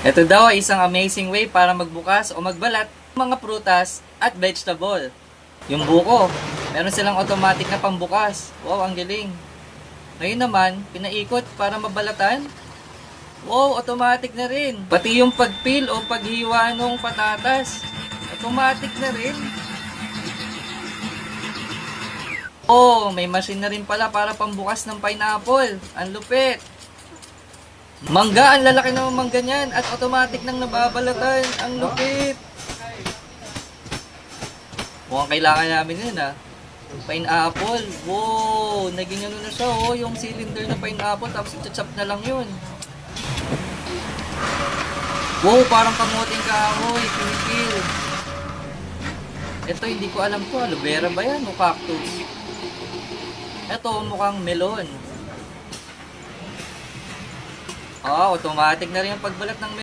Ito daw ay isang amazing way para magbukas o magbalat ng mga prutas at vegetable. Yung buko, meron silang automatic na pambukas. Wow, ang galing. Ngayon naman, pinaikot para mabalatan. Wow, automatic na rin. Pati yung pagpil o paghiwa ng patatas, automatic na rin. Oh, may machine na rin pala para pambukas ng pineapple. Ang lupit. Mangga, ang lalaki ng mangga niyan at automatic nang nababalatan. Ang lupit. Mukhang kailangan namin yun ah. Pineapple. Wow, naging ano na siya oh, yung cylinder na pineapple tapos i-chop na lang yun. Wow, parang kamuting kahoy, pinipil. Ito hindi ko alam ko, aloe vera ba yan o cactus? Ito mukhang melon. Ah, automatic na rin yung pagbalat ng melon.